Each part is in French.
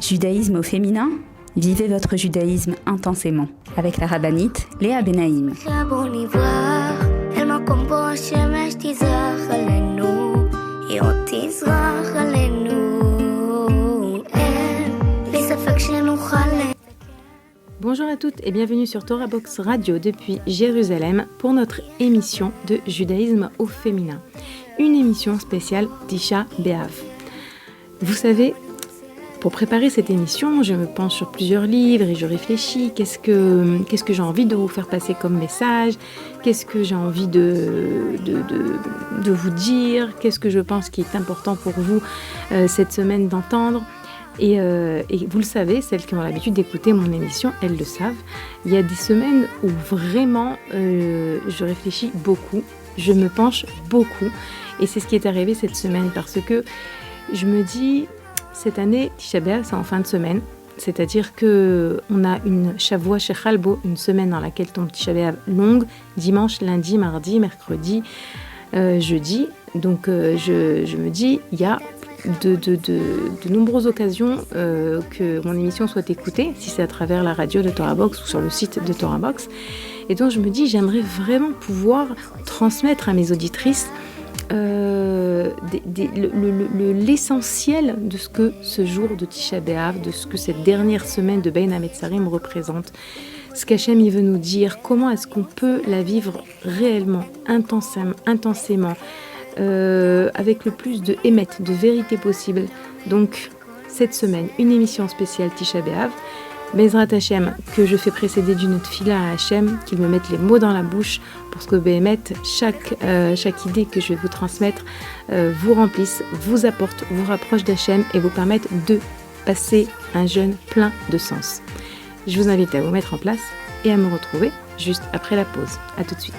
Judaïsme au féminin, vivez votre judaïsme intensément avec la rabbinite Léa Benaïm. Bonjour à toutes et bienvenue sur Torah Box Radio depuis Jérusalem pour notre émission de judaïsme au féminin. Une émission spéciale Tisha B'Av. Vous savez, pour préparer cette émission, je me penche sur plusieurs livres et je réfléchis. Qu'est-ce que j'ai envie de vous faire passer comme message ? Qu'est-ce que j'ai envie de vous dire ? Qu'est-ce que je pense qui est important pour vous cette semaine d'entendre ? Et vous le savez, celles qui ont l'habitude d'écouter mon émission, elles le savent. Il y a des semaines où vraiment je réfléchis beaucoup, je me penche beaucoup. Et c'est ce qui est arrivé cette semaine parce que je me dis, cette année, Tisha B'Av, c'est en fin de semaine. C'est-à-dire qu'on a une Shavua Shechalbo, une semaine dans laquelle tombe Tisha B'Av longue, dimanche, lundi, mardi, mercredi, jeudi. Donc je me dis, il y a de nombreuses occasions que mon émission soit écoutée, si c'est à travers la radio de Torah Box ou sur le site de Torah Box. Et donc je me dis, j'aimerais vraiment pouvoir transmettre à mes auditrices l'essentiel de ce que ce jour de Tisha B'Av, de ce que cette dernière semaine de Bein HaMetzarim représente. Ce qu'Hachem il veut nous dire, comment est-ce qu'on peut la vivre réellement, intensément, avec le plus de émet, de vérité possible. Donc, cette semaine, une émission spéciale Tisha B'Av. Bezrat Hachem, que je fais précéder d'une tefila à Hachem, qu'il me mette les mots dans la bouche pour que Béhémet, chaque idée que je vais vous transmettre, vous remplisse, vous apporte, vous rapproche d'Hachem et vous permette de passer un jeûne plein de sens. Je vous invite à vous mettre en place et à me retrouver juste après la pause. À tout de suite.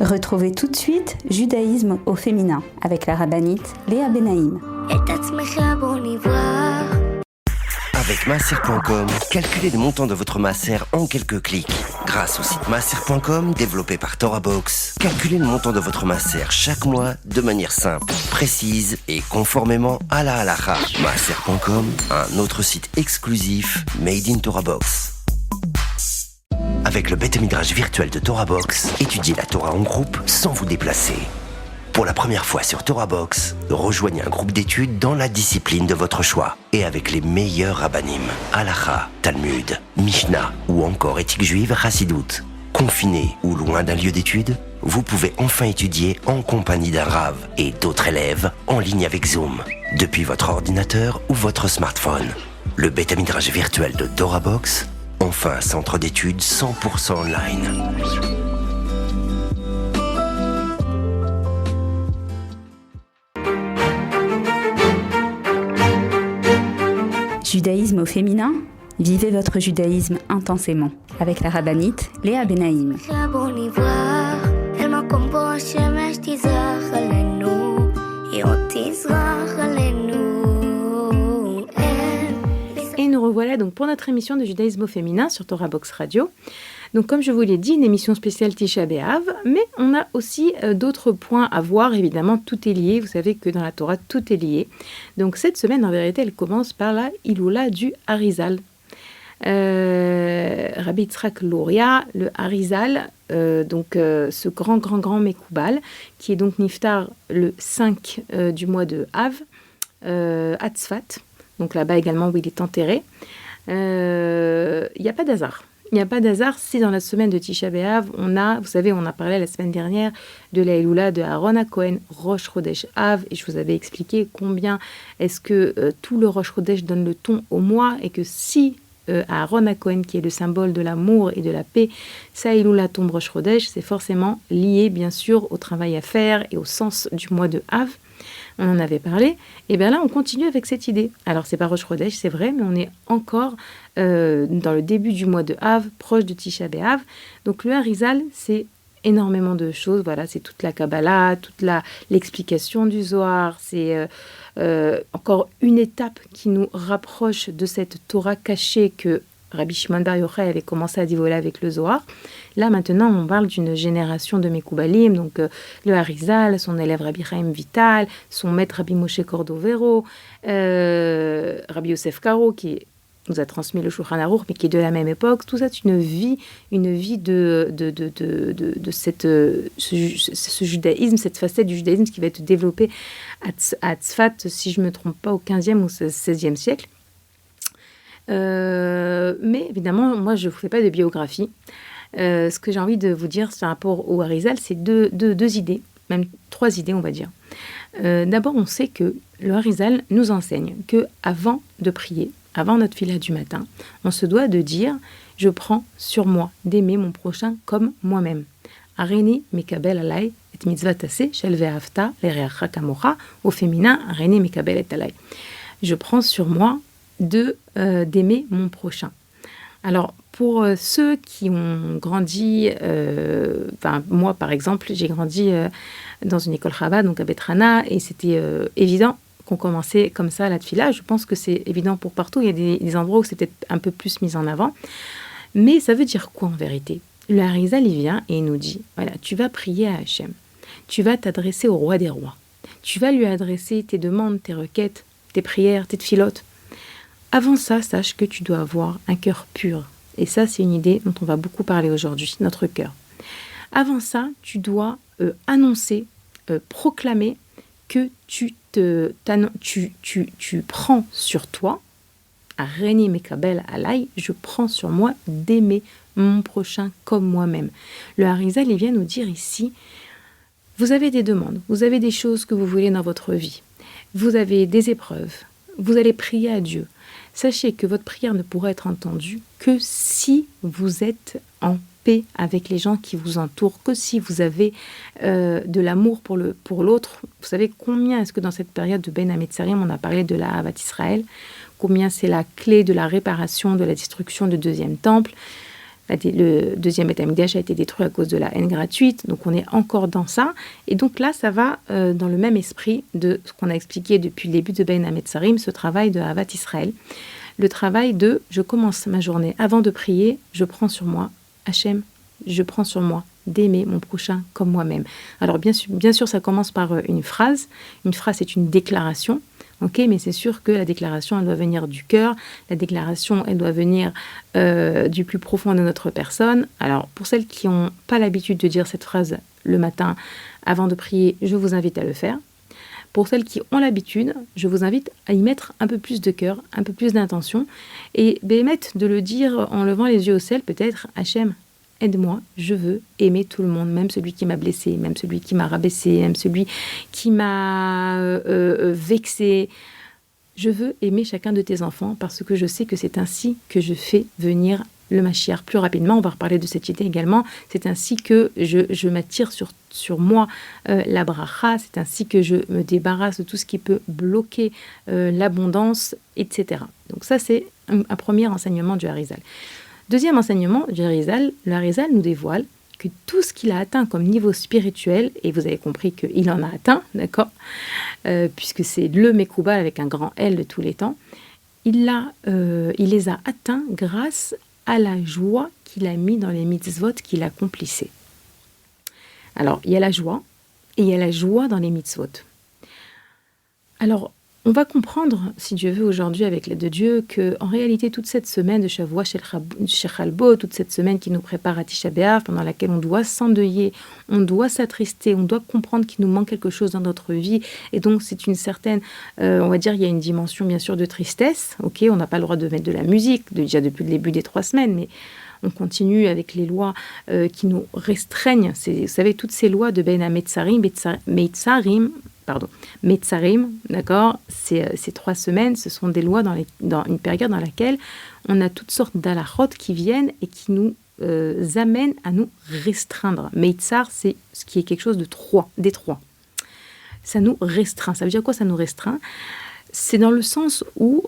Retrouvez tout de suite Judaïsme au féminin avec la rabbinite Léa Benaïm. Avec Maaser.com, calculez le montant de votre maaser en quelques clics. Grâce au site Maaser.com, développé par Torah Box, calculez le montant de votre maaser chaque mois de manière simple, précise et conformément à la halakha. Maaser.com, un autre site exclusif made in Torah Box. Avec le Beth Midrash virtuel de Torah Box, étudiez la Torah en groupe sans vous déplacer. Pour la première fois sur Torah Box, rejoignez un groupe d'études dans la discipline de votre choix et avec les meilleurs rabbanim, Halakha, Talmud, Mishnah ou encore éthique juive, Chassidut. Confiné ou loin d'un lieu d'études, vous pouvez enfin étudier en compagnie d'un rav et d'autres élèves en ligne avec Zoom, depuis votre ordinateur ou votre smartphone. Le Beth Midrash virtuel de Torah Box, enfin un centre d'études 100% online. Judaïsme au féminin, vivez votre judaïsme intensément avec la rabbinite Léa Benaïm. Et nous revoilà donc pour notre émission de judaïsme au féminin sur Torah Box Radio. Donc comme je vous l'ai dit, une émission spéciale Tisha B'Av, mais on a aussi d'autres points à voir, évidemment tout est lié, vous savez que dans la Torah tout est lié. Donc cette semaine en vérité elle commence par la Hiloula du Harizal. Rabbi Yitzhak Luria, le Harizal, ce grand Mekoubal, qui est donc Niftar le 5 du mois de Av, à Tzfat, donc là-bas également où il est enterré. Il n'y a pas d'hasard. Il n'y a pas d'hasard si dans la semaine de Tisha B'Av, on a parlé la semaine dernière de la Hiloula de Aaron HaKohen, Rosh Chodesh Av, et je vous avais expliqué combien est-ce que tout le Rosh Chodesh donne le ton au mois, et que si Aaron HaKohen, qui est le symbole de l'amour et de la paix, sa Hiloula tombe Rosh Chodesh, c'est forcément lié bien sûr au travail à faire et au sens du mois de Av. On en avait parlé, et bien là on continue avec cette idée. Alors c'est pas Rosh Chodesh, c'est vrai, mais on est encore dans le début du mois de Av, proche de Tisha B'Av. Donc le Harizal, c'est énormément de choses, voilà, c'est toute la Kabbalah, l'explication du Zohar, c'est encore une étape qui nous rapproche de cette Torah cachée que Rabbi Shimon Bar Yochai avait commencé à divoler avec le Zohar. Là, maintenant, on parle d'une génération de Mekoubalim, donc le Harizal, son élève Rabbi Chaim Vital, son maître Rabbi Moshe Cordovero, Rabbi Yosef Karo, qui nous a transmis le Shulchan Aruch, mais qui est de la même époque. Tout ça, c'est une vie de ce judaïsme, cette facette du judaïsme qui va être développée à Tzfat, si je ne me trompe pas, au 15e ou 16e siècle. Mais évidemment, moi, je ne vous fais pas de biographie. Ce que j'ai envie de vous dire par rapport au Harizal, c'est deux idées, même 3 idées, on va dire. D'abord, on sait que le Harizal nous enseigne qu'avant de prier, avant notre fila du matin, on se doit de dire « Je prends sur moi d'aimer mon prochain comme moi-même ». Areni mekabel alay et mitzvah taseh shel ve'ahavta l'ereacha kamocha, au féminin « Areni mekabel et alay ». Je prends sur moi d'aimer mon prochain. Alors, pour ceux qui ont grandi, moi par exemple, j'ai grandi dans une école Chabad, donc à Betrana, et c'était évident qu'on commençait comme ça la tfila. Je pense que c'est évident pour partout. Il y a des endroits où c'est peut-être un peu plus mis en avant. Mais ça veut dire quoi en vérité? Le Harizal, il vient et il nous dit, voilà, tu vas prier à Hachem. Tu vas t'adresser au roi des rois. Tu vas lui adresser tes demandes, tes requêtes, tes prières, tes tfilotes. Avant ça, sache que tu dois avoir un cœur pur. Et ça, c'est une idée dont on va beaucoup parler aujourd'hui, notre cœur. Avant ça, tu dois annoncer, proclamer que tu prends sur toi, Areni mekabel alay, je prends sur moi d'aimer mon prochain comme moi-même. Le Harizal, il vient nous dire ici, vous avez des demandes, vous avez des choses que vous voulez dans votre vie, vous avez des épreuves, vous allez prier à Dieu. Sachez que votre prière ne pourra être entendue que si vous êtes en paix avec les gens qui vous entourent, que si vous avez de l'amour pour l'autre. Vous savez combien est-ce que dans cette période de Ben Hametzarim, on a parlé de la Ahavat Israël, combien c'est la clé de la réparation, de la destruction du deuxième temple. Le deuxième Beth Amikdash a été détruit à cause de la haine gratuite, donc on est encore dans ça. Et donc là, ça va dans le même esprit de ce qu'on a expliqué depuis le début de Ben Hametzarim, ce travail de Ahavat Israël. Le travail de « je commence ma journée, avant de prier, je prends sur moi, Hachem, je prends sur moi d'aimer mon prochain comme moi-même ». Alors bien sûr, ça commence par une phrase. Une phrase, c'est une déclaration. Ok, mais c'est sûr que la déclaration, elle doit venir du cœur. La déclaration, elle doit venir du plus profond de notre personne. Alors, pour celles qui n'ont pas l'habitude de dire cette phrase le matin avant de prier, je vous invite à le faire. Pour celles qui ont l'habitude, je vous invite à y mettre un peu plus de cœur, un peu plus d'intention. Et de le dire en levant les yeux au ciel, peut-être, Hachem, aide-moi, je veux aimer tout le monde, même celui qui m'a blessé, même celui qui m'a rabaissé, même celui qui m'a vexé. Je veux aimer chacun de tes enfants parce que je sais que c'est ainsi que je fais venir le Mashiach plus rapidement. On va reparler de cette idée également. C'est ainsi que je m'attire sur moi la bracha. C'est ainsi que je me débarrasse de tout ce qui peut bloquer l'abondance, etc. Donc ça, c'est un premier enseignement du Harizal. Deuxième enseignement du Harizal, le Harizal nous dévoile que tout ce qu'il a atteint comme niveau spirituel, et vous avez compris qu'il en a atteint, d'accord, puisque c'est le Mekouba avec un grand L de tous les temps, il les a atteints grâce à la joie qu'il a mis dans les mitzvot qu'il accomplissait. Alors, il y a la joie, et il y a la joie dans les mitzvot. Alors, on va comprendre, si Dieu veut, aujourd'hui, avec l'aide de Dieu, qu'en réalité, toute cette semaine de Shavua Shechalbo, toute cette semaine qui nous prépare à Tisha B'Av, pendant laquelle on doit s'endeuiller, on doit s'attrister, on doit comprendre qu'il nous manque quelque chose dans notre vie. Et donc, c'est une certaine, on va dire, il y a une dimension, bien sûr, de tristesse. Ok, on n'a pas le droit de mettre de la musique, déjà depuis le début des 3 semaines, mais on continue avec les lois qui nous restreignent. Vous savez, toutes ces lois de Ben Hametzarim, Metzarim, d'accord, ces 3 semaines, ce sont des lois dans une période dans laquelle on a toutes sortes d'halachot qui viennent et qui nous amènent à nous restreindre. Meitzar, c'est ce qui est quelque chose d'étroit. Ça nous restreint. Ça veut dire quoi, ça nous restreint? C'est dans le sens où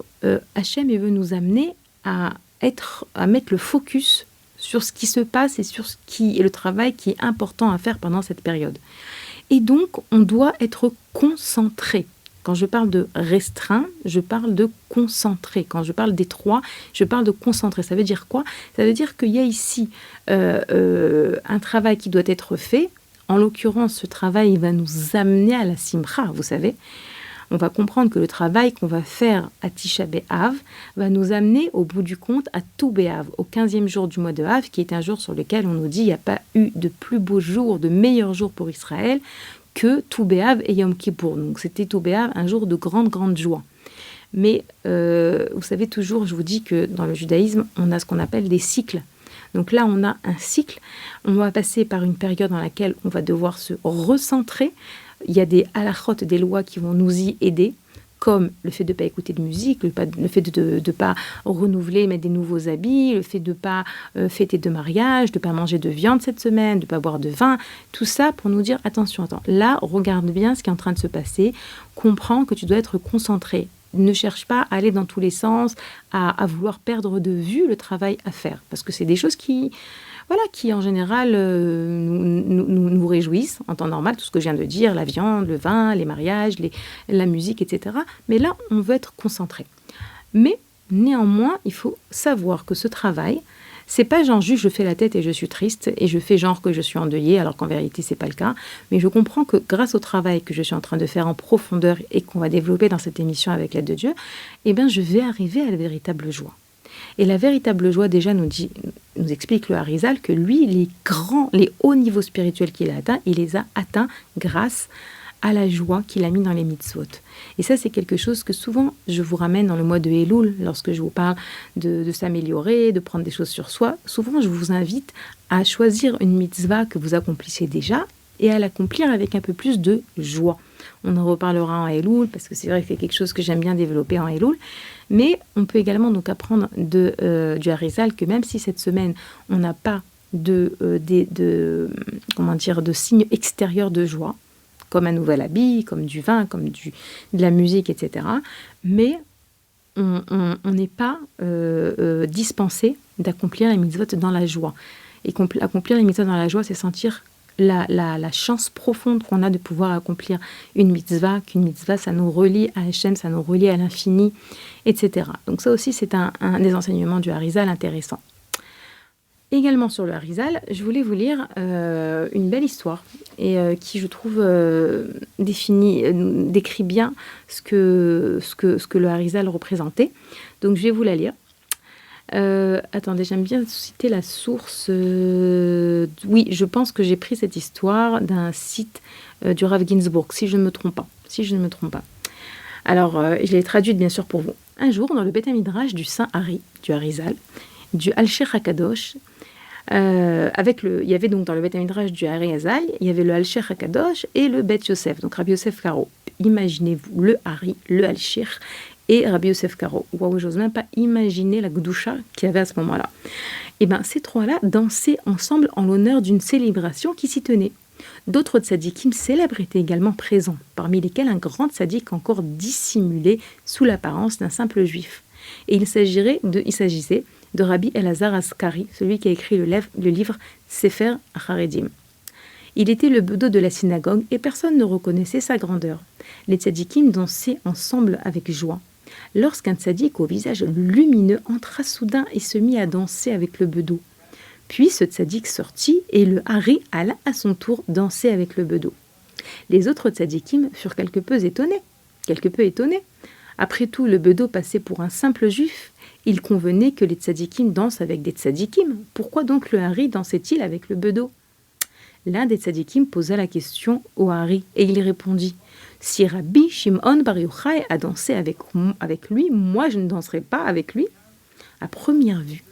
Hachem veut nous amener à mettre le focus sur ce qui se passe et sur ce qui est le travail qui est important à faire pendant cette période. Et donc, on doit être concentré. Quand je parle de restreint, je parle de concentré. Quand je parle d'étroit, je parle de concentré. Ça veut dire quoi? Ça veut dire qu'il y a ici un travail qui doit être fait. En l'occurrence, ce travail va nous amener à la simcha, vous savez. On va comprendre que le travail qu'on va faire à Tisha B'Av va nous amener au bout du compte à Tou B'Av, au 15e jour du mois de Av, qui est un jour sur lequel on nous dit qu'il n'y a pas eu de plus beau jour, de meilleur jour pour Israël que Tou B'Av et Yom Kippour. Donc c'était Tou B'Av, un jour de grande joie. Mais vous savez toujours, je vous dis que dans le judaïsme, on a ce qu'on appelle des cycles. Donc là, on a un cycle. On va passer par une période dans laquelle on va devoir se recentrer. Il y a des halachot, des lois qui vont nous y aider, comme le fait de ne pas écouter de musique, le fait de ne pas renouveler, mettre des nouveaux habits, le fait de ne pas fêter de mariage, de ne pas manger de viande cette semaine, de ne pas boire de vin. Tout ça pour nous dire, attention, là, regarde bien ce qui est en train de se passer, comprends que tu dois être concentré. Ne cherche pas à aller dans tous les sens, à vouloir perdre de vue le travail à faire. Parce que c'est des choses qui en général nous réjouissent en temps normal, tout ce que je viens de dire, la viande, le vin, les mariages, la musique, etc. Mais là, on veut être concentré. Mais néanmoins, il faut savoir que ce travail, c'est pas genre juste je fais la tête et je suis triste et je fais genre que je suis endeuillée, alors qu'en vérité, c'est pas le cas. Mais je comprends que grâce au travail que je suis en train de faire en profondeur et qu'on va développer dans cette émission avec l'aide de Dieu, je vais arriver à la véritable joie. Et la véritable joie, déjà, nous explique le Harizal que lui, les hauts niveaux spirituels qu'il a atteints, il les a atteints grâce à la joie qu'il a mis dans les mitzvot. Et ça, c'est quelque chose que souvent, je vous ramène dans le mois de Elul, lorsque je vous parle de s'améliorer, de prendre des choses sur soi. Souvent, je vous invite à choisir une mitzvah que vous accomplissez déjà et à l'accomplir avec un peu plus de joie. On en reparlera en Elul, parce que c'est vrai que c'est quelque chose que j'aime bien développer en Elul. Mais on peut également donc apprendre du Harizal que même si cette semaine, on n'a pas de signes extérieurs de joie, comme un nouvel habit, comme du vin, comme de la musique, etc. Mais on n'est pas dispensé d'accomplir les mitzvot dans la joie. Et accomplir les mitzvot dans la joie, c'est sentir la chance profonde qu'on a de pouvoir accomplir une mitzvah, qu'une mitzvah, ça nous relie à Hachem, ça nous relie à l'infini, etc. Donc ça aussi, c'est un des enseignements du Harizal intéressant. Également sur le Harizal, je voulais vous lire une belle histoire et qui, je trouve, décrit bien ce que le Harizal représentait. Donc je vais vous la lire. Attendez, j'aime bien citer la source. Oui, je pense que j'ai pris cette histoire d'un site du Rav Ginsburg, si je ne me trompe pas. Alors, je l'ai traduite bien sûr pour vous. Un jour, dans le Beth Midrash du Saint Hari, du Harizal, du Al-Sheikh HaKadosh, il y avait donc dans le Beth Midrash du Harizal, il y avait le Al-Sheikh HaKadosh et le Beth Yosef, donc Rabbi Yosef Karo. Imaginez-vous le Hari, le Al-Sheikh et Rabbi Yosef Karo. Waouh, j'ose même pas imaginer la Gdusha qu'il y avait à ce moment-là. Et bien, ces trois-là dansaient ensemble en l'honneur d'une célébration qui s'y tenait. D'autres tzadikim célèbres étaient également présents, parmi lesquels un grand tzadik encore dissimulé sous l'apparence d'un simple juif. Et il s'agissait de Rabbi Elazar Askari, celui qui a écrit le livre Sefer Haredim. Il était le bedeau de la synagogue et personne ne reconnaissait sa grandeur. Les tzadikim dansaient ensemble avec joie. Lorsqu'un tzadik au visage lumineux entra soudain et se mit à danser avec le bedeau. Puis ce tzadik sortit et le Hari alla à son tour danser avec le bedeau. Les autres tzadikim furent quelque peu étonnés. Après tout, le bedeau passait pour un simple juif. Il convenait que les tzadikim dansent avec des tzadikim. Pourquoi donc le Hari dansait-il avec le bedeau ? L'un des tzadikim posa la question au Hari et il répondit « Si Rabbi Shimon Bar Yochai a dansé avec lui, moi je ne danserai pas avec lui ?» À première vue,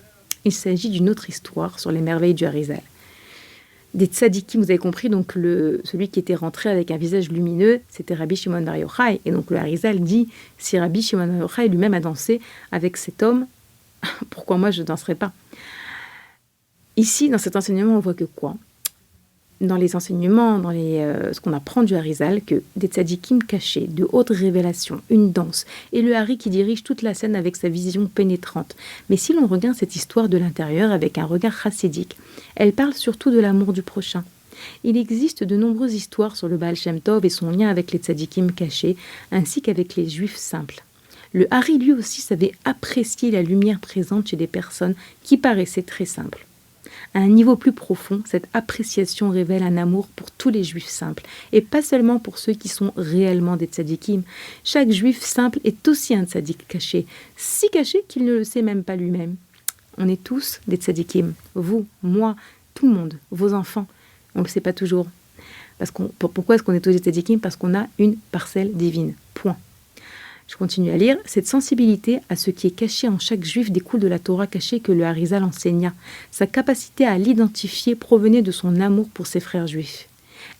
il s'agit d'une autre histoire sur les merveilles du Harizal. Des tzadikim, vous avez compris, donc celui qui était rentré avec un visage lumineux, c'était Rabbi Shimon Bar Yochai. Et donc le Harizal dit « Si Rabbi Shimon Bar Yochai lui-même a dansé avec cet homme, pourquoi moi je ne danserai pas ?» Ici, dans cet enseignement, on voit que quoi ? Dans les enseignements, ce qu'on apprend du Harizal, que des tzadikim cachés, de hautes révélations, une danse, et le Hari qui dirige toute la scène avec sa vision pénétrante. Mais si l'on regarde cette histoire de l'intérieur avec un regard chassidique, elle parle surtout de l'amour du prochain. Il existe de nombreuses histoires sur le Baal Shem Tov et son lien avec les tzadikim cachés, ainsi qu'avec les juifs simples. Le Hari lui aussi savait apprécier la lumière présente chez des personnes qui paraissaient très simples. À un niveau plus profond, cette appréciation révèle un amour pour tous les juifs simples, et pas seulement pour ceux qui sont réellement des tzadikim. Chaque juif simple est aussi un tzadik caché, si caché qu'il ne le sait même pas lui-même. On est tous des tzadikim, vous, moi, tout le monde, vos enfants. On ne le sait pas toujours. Pourquoi est-ce qu'on est tous des tzadikim ? Parce qu'on a une parcelle divine. Point. Je continue à lire. Cette sensibilité à ce qui est caché en chaque juif découle de la Torah cachée que le Harizal enseigna. Sa capacité à l'identifier provenait de son amour pour ses frères juifs.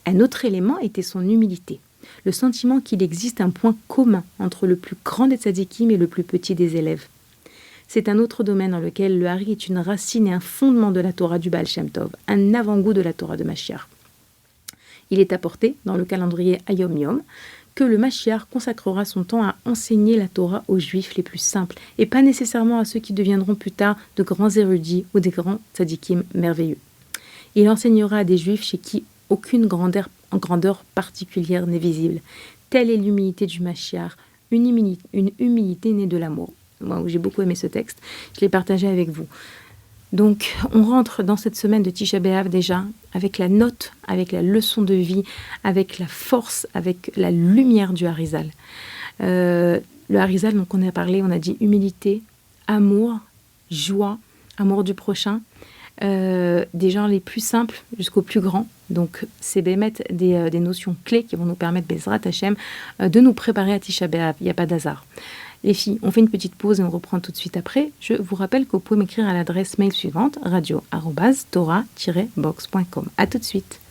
Un autre élément était son humilité. Le sentiment qu'il existe un point commun entre le plus grand des tzadikim et le plus petit des élèves. C'est un autre domaine dans lequel le Hari est une racine et un fondement de la Torah du Baal Shem Tov, un avant-goût de la Torah de Mashiach. Il est apporté dans le calendrier Hayom Yom que le Mashiach consacrera son temps à enseigner la Torah aux Juifs les plus simples et pas nécessairement à ceux qui deviendront plus tard de grands érudits ou des grands tzadikim merveilleux. Il enseignera à des Juifs chez qui aucune grandeur particulière n'est visible. Telle est l'humilité du Mashiach, une humilité née de l'amour. Moi, j'ai beaucoup aimé ce texte, je l'ai partagé avec vous. Donc, on rentre dans cette semaine de Tisha B'Av déjà, avec la note, avec la leçon de vie, avec la force, avec la lumière du Harizal. Le Harizal, donc on a parlé, on a dit humilité, amour, joie, amour du prochain, des gens les plus simples jusqu'aux plus grands. Donc, c'est des notions clés qui vont nous permettre, Bezrat Hashem, de nous préparer à Tisha B'Av. Il n'y a pas d'hasard. Les filles, on fait une petite pause et on reprend tout de suite après. Je vous rappelle que vous pouvez m'écrire à l'adresse mail suivante, radio@torah-box.com. À tout de suite.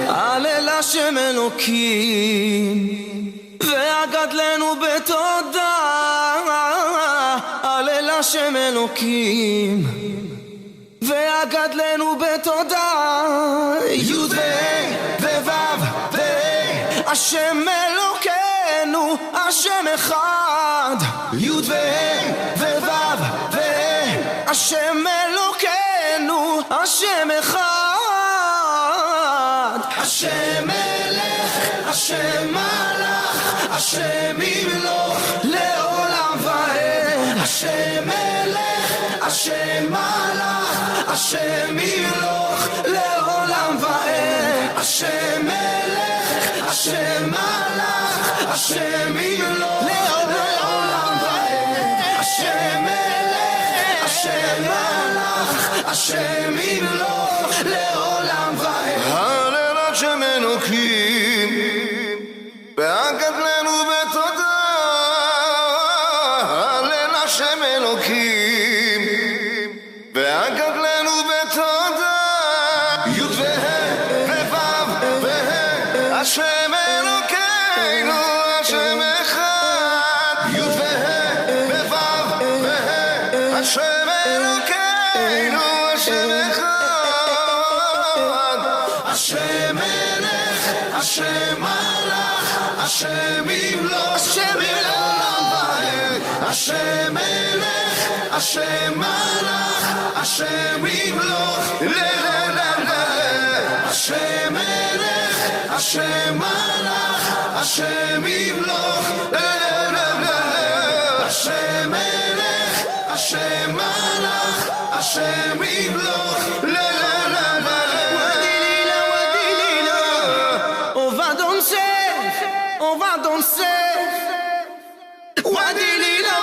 הלל השם אלוקים והגדלנו בתודה הלל השם אלוקים והגדלנו בתודה י' ו' השם אלוקינו השם אחד י' ו' השם אלוקינו השם אחד השם מלך השם מלך השם ימלוך לעולם ועד השם מלך השם מלך השם ימלוך לעולם ועד השם מלך השם מלך השם ימלוך לעולם ועד השם מלך השם מלך השם ימלוך לעולם ועד הלל השם אלוקים והגדלנו בתודה הלל השם אלוקים והגדלנו בתודה י' ו' השם אלוקינו השם אחד י' ו' השם אלוקינו השם אחד השם מלך השם מלך השם ימלוך השם לעולם ועד השם מלך השם מלך השם ימלוך לעולם ועד השם מלך השם מלך השם ימלוך לעולם ועד השם מלך השם מלך השם ימלוך לעולם ועד on va danser Wadi lila,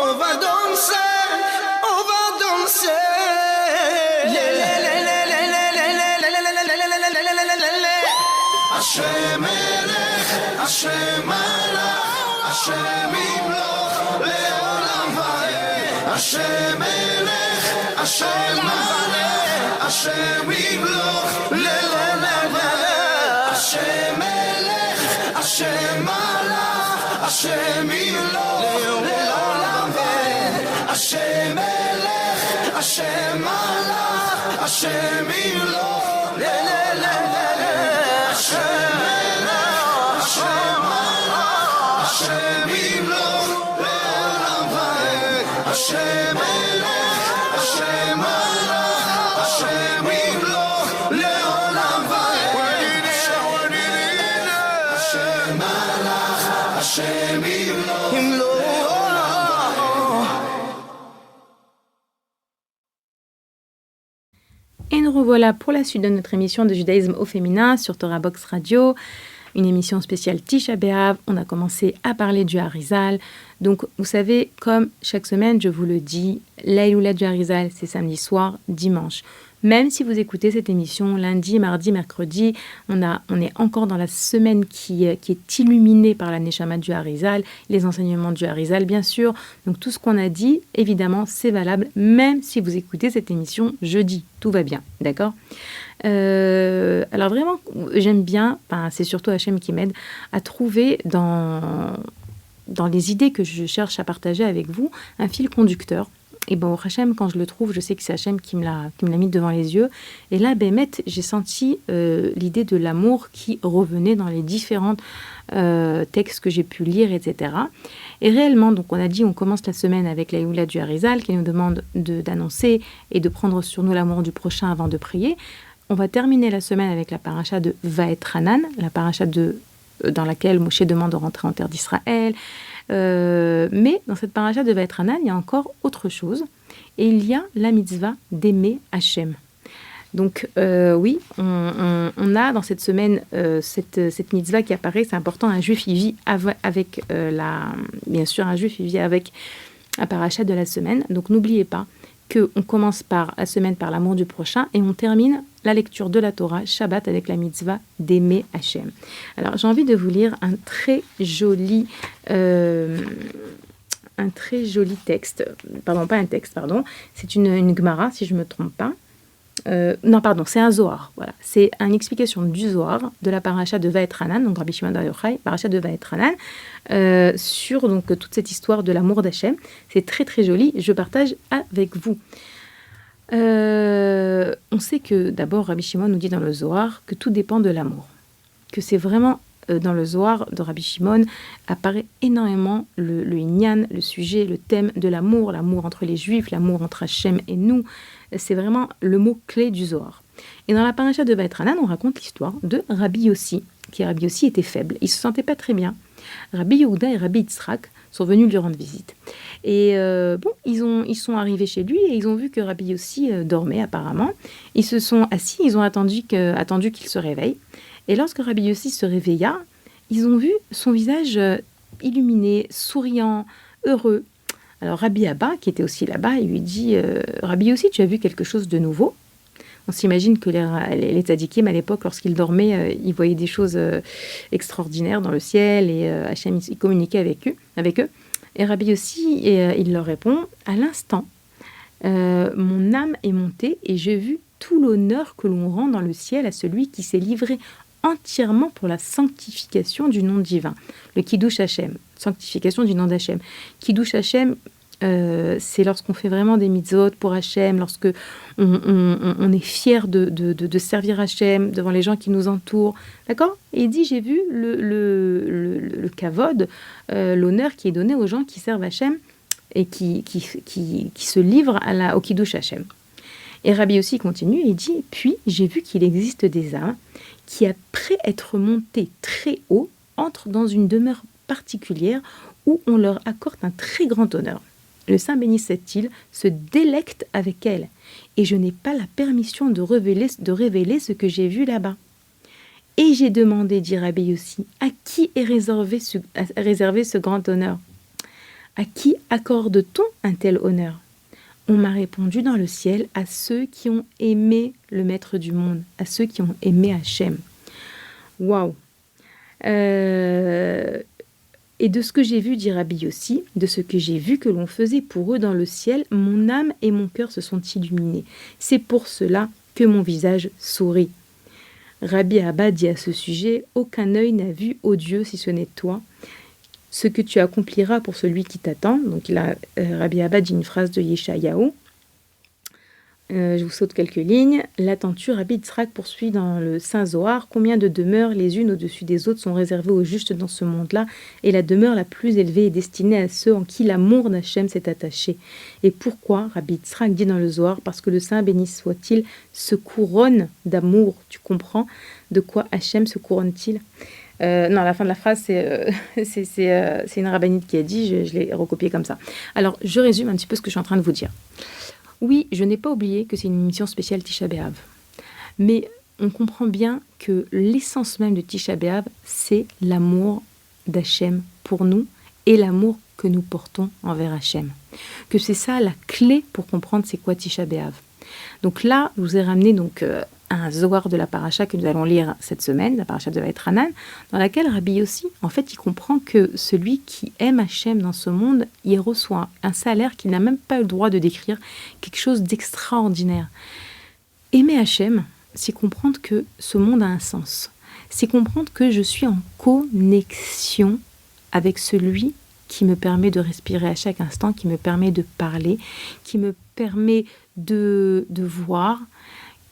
on va danser Hashem melech, Hashem malach Hashem yimloch le'olam va'ed Hashem melech, Hashem malach Hashem Yimloch Le'olam Va'ed Hashem Melech Hashem Malach Hashem Yimloch Le'olam Va'ed Hashem Melech Hashem Malach Hashem Yimloch Le'olam Va'ed Hashem Melech Hashem Malach Hashem Yimloch Le'olam Va'ed Hashem Melech Hashem Malach Hashem Yimloch Le'olam Va'ed Hashem Malach Hashem Yimloch Et nous revoilà pour la suite de notre émission de judaïsme au féminin sur Torah Box Radio, une émission spéciale Tisha B'Av. On a commencé à parler du Harizal. Donc, vous savez, comme chaque semaine, je vous le dis, l'Aïloula du Harizal, c'est samedi soir, dimanche. Même si vous écoutez cette émission lundi, mardi, mercredi, on est encore dans la semaine qui est illuminée par la Neshama du Harizal, les enseignements du Harizal, bien sûr. Donc tout ce qu'on a dit, évidemment, c'est valable, même si vous écoutez cette émission jeudi. Tout va bien, d'accord ? Alors vraiment, j'aime bien, c'est surtout Hachem qui m'aide à trouver dans les idées que je cherche à partager avec vous, un fil conducteur. Et bon, Hachem, quand je le trouve, je sais que c'est Hachem qui me l'a mis devant les yeux. Et là, Bémet, j'ai senti l'idée de l'amour qui revenait dans les différents textes que j'ai pu lire, etc. Et réellement, donc on a dit, on commence la semaine avec la Youla du Harizal qui nous demande d'annoncer et de prendre sur nous l'amour du prochain avant de prier. On va terminer la semaine avec la paracha de Vaetranan, la paracha dans laquelle Moshe demande de rentrer en terre d'Israël. Mais dans cette paracha de Vaetranan, il y a encore autre chose. Et il y a la mitzvah d'aimer Hachem. Donc oui, on a dans cette semaine cette mitzvah qui apparaît. C'est important, un juif, il vit avec bien sûr, un juif, il vit avec la paracha de la semaine. Donc n'oubliez pas qu'on commence la semaine par l'amour du prochain et on termine la lecture de la Torah, Shabbat, avec la mitzvah d'aimer Hachem. Alors, j'ai envie de vous lire un très joli texte. C'est une Gemara, si je ne me trompe pas. C'est un Zohar. Voilà. C'est une explication du Zohar de la paracha de Vaetranan, donc Rabbi Shimon bar Yochai, paracha de Vaetranan, sur donc toute cette histoire de l'amour d'Hachem. C'est très très joli. Je partage avec vous. On sait que d'abord Rabbi Shimon nous dit dans le Zohar que tout dépend de l'amour. Que c'est vraiment dans le Zohar de Rabbi Shimon apparaît énormément le inyan, le sujet, le thème de l'amour entre les Juifs, l'amour entre Hachem et nous. C'est vraiment le mot clé du Zohar. Et dans la paracha de Vaetranan, on raconte l'histoire de Rabbi Yossi, Rabbi Yossi était faible, il se sentait pas très bien. Rabbi Yehuda et Rabbi Yitzhak sont venus lui rendre visite. Et ils sont arrivés chez lui et ils ont vu que Rabbi Yossi dormait apparemment. Ils se sont assis, ils ont attendu qu'il se réveille. Et lorsque Rabbi Yossi se réveilla, ils ont vu son visage illuminé, souriant, heureux. Alors Rabbi Abba, qui était aussi là-bas, il lui dit « Rabbi Yossi, tu as vu quelque chose de nouveau ?» On s'imagine que les tzadikim, à l'époque, lorsqu'ils dormaient, ils voyaient des choses extraordinaires dans le ciel et Hachem, il communiquait avec eux. Et Rabbi Yossi, il leur répond « À l'instant, mon âme est montée et j'ai vu tout l'honneur que l'on rend dans le ciel à celui qui s'est livré entièrement pour la sanctification du nom divin. Le Kiddush Hachem, sanctification du nom d'Hachem. Kiddush Hachem, c'est lorsqu'on fait vraiment des mitzvot pour Hachem, lorsque on est fier de servir Hachem devant les gens qui nous entourent. D'accord ? Et il dit, j'ai vu le kavod, l'honneur qui est donné aux gens qui servent Hachem et qui se livrent au Kiddush Hachem. Et Rabbi aussi continue et dit, puis j'ai vu qu'il existe des âmes qui, après être montées très haut, entrent dans une demeure particulière où on leur accorde un très grand honneur. Le Saint béni cette-il se délecte avec elle, et je n'ai pas la permission de révéler ce que j'ai vu là-bas. Et j'ai demandé, dit Rabbi Yossi, à qui est réservé ce grand honneur ? À qui accorde-t-on un tel honneur ? On m'a répondu dans le ciel à ceux qui ont aimé le Maître du monde, à ceux qui ont aimé Hachem. Waouh! Et de ce que j'ai vu, dit Rabbi Yossi, de ce que j'ai vu que l'on faisait pour eux dans le ciel, mon âme et mon cœur se sont illuminés. C'est pour cela que mon visage sourit. Rabbi Abba dit à ce sujet, aucun œil n'a vu, ô Dieu, si ce n'est toi. Ce que tu accompliras pour celui qui t'attend. Donc là, Rabbi Abba dit une phrase de Yeshayahu. Je vous saute quelques lignes. L'attends-tu, Rabbi Yitzhak poursuit dans le Saint Zohar. Combien de demeures les unes au-dessus des autres sont réservées aux justes dans ce monde-là, et la demeure la plus élevée est destinée à ceux en qui l'amour d'Hachem s'est attaché. Et pourquoi Rabbi Yitzhak dit dans le Zohar? Parce que le Saint béni soit-il se couronne d'amour. Tu comprends de quoi Hachem se couronne-t-il? Non, la fin de la phrase, c'est une rabbinite qui a dit, je l'ai recopié comme ça. Alors, je résume un petit peu ce que je suis en train de vous dire. Oui, je n'ai pas oublié que c'est une émission spéciale Tisha B'Av. Mais on comprend bien que l'essence même de Tisha B'Av, c'est l'amour d'Hachem pour nous et l'amour que nous portons envers Hachem. Que c'est ça la clé pour comprendre c'est quoi Tisha B'Av. Donc là, je vous ai ramené un Zohar de la paracha que nous allons lire cette semaine, la paracha de Vaïtranan, dans laquelle Rabbi Yossi, en fait, il comprend que celui qui aime Hachem dans ce monde, il reçoit un salaire qu'il n'a même pas eu le droit de décrire, quelque chose d'extraordinaire. Aimer Hachem, c'est comprendre que ce monde a un sens. C'est comprendre que je suis en connexion avec celui qui me permet de respirer à chaque instant, qui me permet de parler, qui me permet de voir,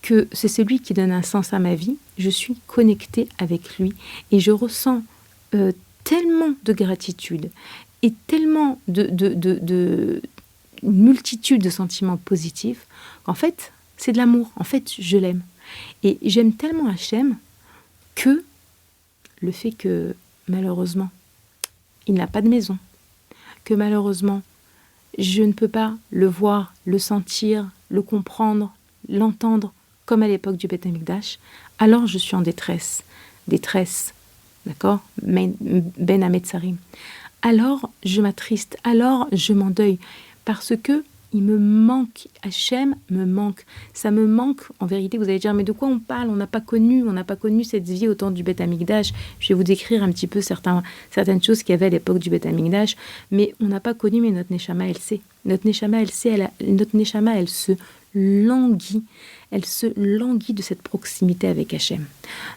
que c'est celui qui donne un sens à ma vie. Je suis connectée avec lui et je ressens tellement de gratitude et tellement de multitude de sentiments positifs qu'en fait, c'est de l'amour. En fait, je l'aime. Et j'aime tellement Hachem que le fait que, malheureusement, il n'a pas de maison, que malheureusement, je ne peux pas le voir, le sentir, le comprendre, l'entendre, comme à l'époque du Beth Amikdash, alors je suis en détresse, d'accord, Ben Ametzarim. Alors je m'attriste, alors je m'endeuille, parce que il me manque, Hachem me manque, ça me manque, en vérité, vous allez dire, mais de quoi on parle? On n'a pas connu cette vie au temps du Beth Amikdash. Je vais vous décrire un petit peu certaines choses qu'il y avait à l'époque du Beth Amikdash, mais on n'a pas connu, mais notre Neshama, elle sait. Notre Neshama, elle se languit de cette proximité avec Hachem.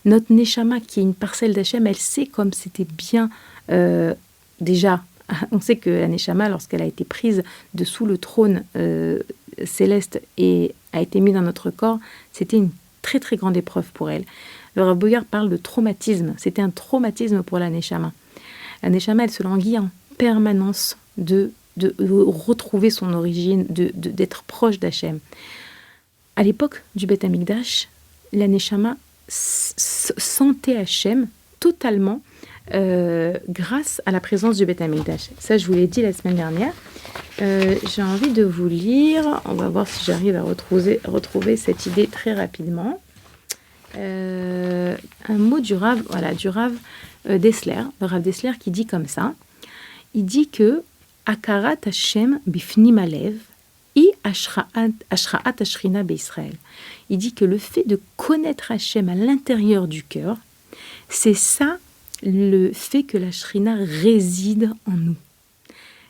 Notre Neshama, qui est une parcelle d'Hachem, elle sait comme c'était bien déjà. On sait que la Neshama, lorsqu'elle a été prise de sous le trône céleste et a été mise dans notre corps, c'était une très très grande épreuve pour elle. Le Rav Boyer parle de traumatisme. C'était un traumatisme pour la Neshama. La Neshama, elle se languit en permanence de retrouver son origine, d'être proche d'Hachem. À l'époque du Beth Amikdash, la Neshama sentait Hachem totalement grâce à la présence du Beth Amikdash. Ça, je vous l'ai dit la semaine dernière. J'ai envie de vous lire, on va voir si j'arrive à retrouver cette idée très rapidement. Un mot du Rav Dessler, le Rav Dessler qui dit comme ça. Il dit que Akarat Hashem bifnim alev i ashraat ashrina beIsraël. Il dit que le fait de connaître Hachem à l'intérieur du cœur, c'est ça le fait que la Shrina réside en nous.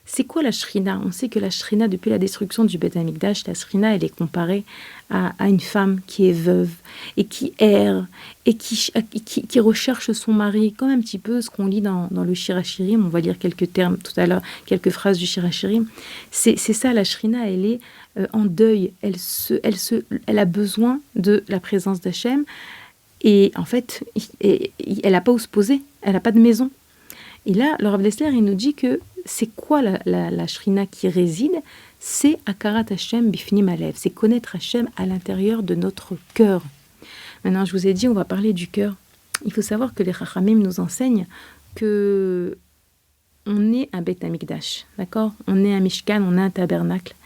C'est quoi la Shrina? On sait que la Shrina, depuis la destruction du Beth Amikdash, la Shrina, elle est comparée à une femme qui est veuve et qui erre et qui recherche son mari, comme un petit peu ce qu'on lit dans le Shirachirim. On va lire quelques termes tout à l'heure, quelques phrases du Shirachirim. C'est ça, la Shrina, elle est en deuil. Elle a besoin de la présence d'Hachem. Et en fait, elle n'a pas où se poser, elle n'a pas de maison. Et là, le Rav Dessler, il nous dit que c'est quoi la Shrina qui réside? C'est Akarat Hashem bifnim alev, c'est connaître Hashem à l'intérieur de notre cœur. Maintenant, je vous ai dit, on va parler du cœur. Il faut savoir que les Chachamim nous enseignent que on est un Beth Amikdash, d'accord? On est un Mishkan, on est un tabernacle.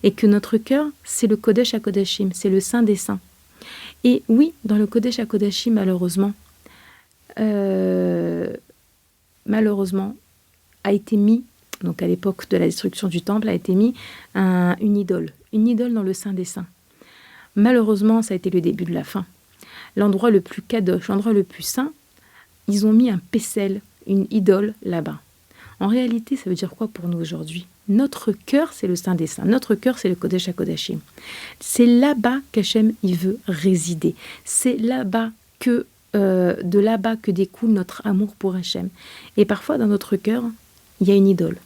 Et que notre cœur, c'est le Kodesh HaKodashim, c'est le Saint des Saints. Et oui, dans le Kodesh HaKodashim, malheureusement, a été mis, donc à l'époque de la destruction du temple, a été mis une idole dans le Saint des Saints. Malheureusement, ça a été le début de la fin. L'endroit le plus kadosh, l'endroit le plus saint, ils ont mis un pécel, une idole là-bas. En réalité, ça veut dire quoi pour nous aujourd'hui? Notre cœur, c'est le Saint des Saints. Notre cœur, c'est le Kodesh HaKodashim. C'est là-bas qu'Hachem, il veut résider. C'est là-bas que, de là-bas que découle notre amour pour Hachem. Et parfois, dans notre cœur, il y a une idole.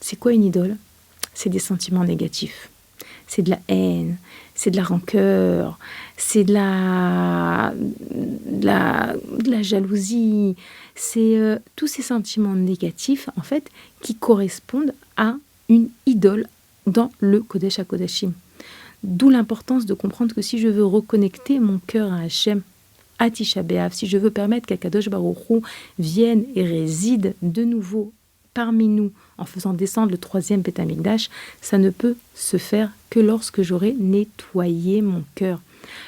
C'est quoi une idole ? C'est des sentiments négatifs. C'est de la haine, c'est de la rancœur, c'est de la jalousie. C'est tous ces sentiments négatifs, en fait, qui correspondent à une idole dans le Kodesh HaKodashim. D'où l'importance de comprendre que si je veux reconnecter mon cœur à Hachem, à Tisha B'Av, si je veux permettre qu'Akadosh Baruch Hu vienne et réside de nouveau parmi nous en faisant descendre le 3e Beth Amikdash, ça ne peut se faire que lorsque j'aurai nettoyé mon cœur,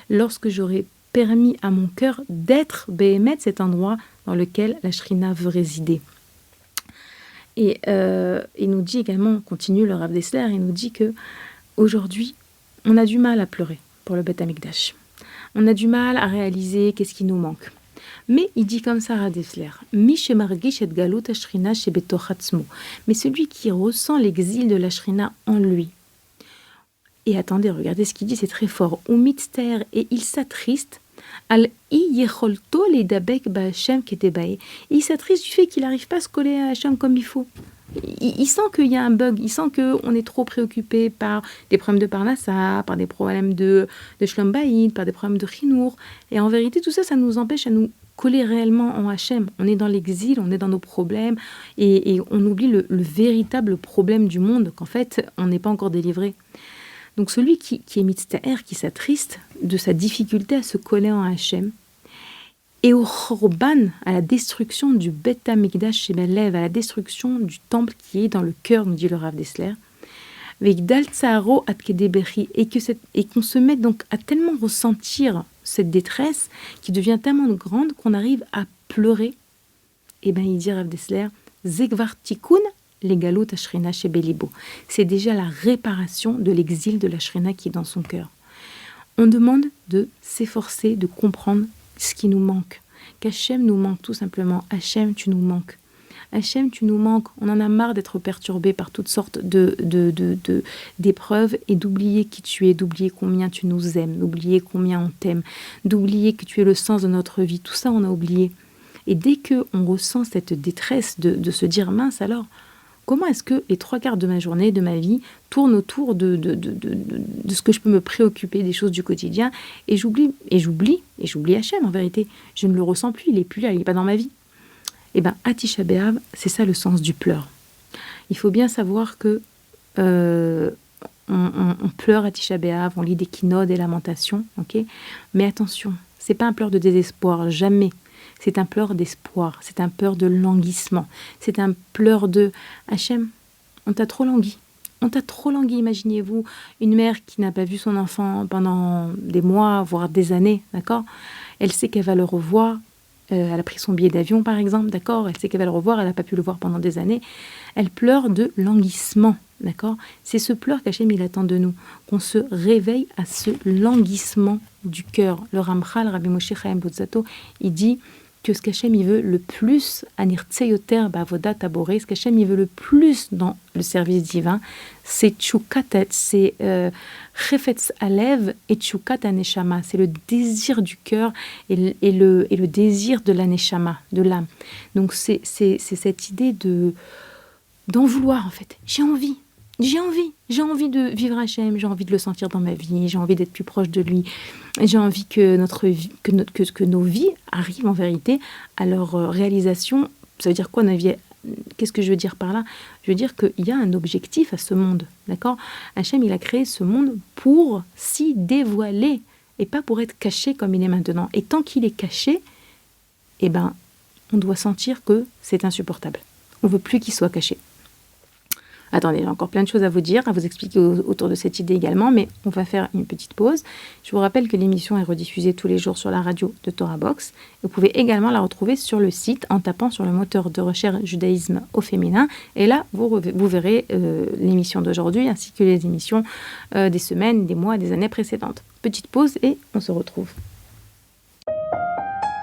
lorsque j'aurai permis à mon cœur d'être Béhémet, cet endroit dans lequel la Shrina veut résider. Et il nous dit également, continue le Rav Dessler, il nous dit que aujourd'hui, on a du mal à pleurer pour le Beth Amikdash. On a du mal à réaliser qu'est-ce qui nous manque. Mais il dit comme ça, Rav Dessler, Mi shemargish et galut ha-Shrina shebetoch atzmo. Mais celui qui ressent l'exil de la Shrina en lui. Et attendez, regardez ce qu'il dit, c'est très fort. Umitzter, et il s'attriste. Al yecholto ledabek ba'Hashem ketebae. Il s'attriste du fait qu'il n'arrive pas à se coller à Hachem comme il faut. Il sent qu'il y a un bug, il sent qu'on est trop préoccupé par des problèmes de Parnassa, par des problèmes de Shlom Bayit, par des problèmes de Chinour. Et en vérité, tout ça, ça nous empêche à nous coller réellement en Hachem. On est dans l'exil, on est dans nos problèmes, et on oublie le véritable problème du monde, qu'en fait, on n'est pas encore délivré. Donc celui qui est mitztaher, qui s'attriste de sa difficulté à se coller en Hachem, et au Chorban, à la destruction du Beth Amikdash Shebelev, à la destruction du temple qui est dans le cœur, nous dit le Rav Dessler, Vegdal Tsaharo Ad Kedeberi, et qu'on se met donc à tellement ressentir cette détresse qui devient tellement grande qu'on arrive à pleurer. Et bien il dit Rav Dessler, Zegvar Tikkun les galut ha-Shrina shebelibo. C'est déjà la réparation de l'exil de la Shrina qui est dans son cœur. On demande de s'efforcer de comprendre ce qui nous manque. Qu'Hachem nous manque tout simplement. Hachem, tu nous manques. Hachem, tu nous manques. On en a marre d'être perturbé par toutes sortes d'épreuves et d'oublier qui tu es, d'oublier combien tu nous aimes, d'oublier combien on t'aime, d'oublier que tu es le sens de notre vie. Tout ça, on a oublié. Et dès qu'on ressent cette détresse de se dire, mince alors, comment est-ce que les 3/4 de ma journée, de ma vie, tournent autour de ce que je peux me préoccuper, des choses du quotidien, et j'oublie Hachem en vérité. Je ne le ressens plus, il n'est plus là, il n'est pas dans ma vie. Eh bien, à Tisha B'Av, c'est ça le sens du pleur. Il faut bien savoir que on pleure à Tisha B'Av, on lit des kinod, des lamentations, ok. Mais attention, c'est pas un pleur de désespoir, jamais. C'est un pleur d'espoir, c'est un pleur de languissement, c'est un pleur de Hachem, on t'a trop langui. On t'a trop langui, imaginez-vous, une mère qui n'a pas vu son enfant pendant des mois, voire des années, d'accord ? Elle sait qu'elle va le revoir, elle a pris son billet d'avion par exemple, d'accord ? Elle sait qu'elle va le revoir, elle n'a pas pu le voir pendant des années. Elle pleure de languissement, d'accord ? C'est ce pleur qu'Hachem il attend de nous, qu'on se réveille à ce languissement du cœur. Le Ramchal, Rabbi Moshe Chaim Luzzatto, il dit que ce qu'Hachem il veut le plus, anirtseyoter ba'avodat taboré, ce qu'Hachem il veut le plus dans le service divin, c'est tchoukatet, c'est chefetz alev et tchoukat aneshama, c'est le désir du cœur et le désir de l'aneshama, de l'âme. Donc c'est cette idée d'en vouloir en fait. J'ai envie de vivre Hachem, j'ai envie de le sentir dans ma vie, j'ai envie d'être plus proche de lui, j'ai envie que nos vies arrivent en vérité à leur réalisation. Ça veut dire quoi, notre vie ? Qu'est-ce que je veux dire par là ? Je veux dire qu'il y a un objectif à ce monde, d'accord ? Hachem, il a créé ce monde pour s'y dévoiler et pas pour être caché comme il est maintenant. Et tant qu'il est caché, eh ben, on doit sentir que c'est insupportable. On ne veut plus qu'il soit caché. Attendez, j'ai encore plein de choses à vous dire, à vous expliquer autour de cette idée également, mais on va faire une petite pause. Je vous rappelle que l'émission est rediffusée tous les jours sur la radio de Torah Box. Vous pouvez également la retrouver sur le site en tapant sur le moteur de recherche judaïsme au féminin. Et là, vous verrez l'émission d'aujourd'hui ainsi que les émissions des semaines, des mois, des années précédentes. Petite pause et on se retrouve.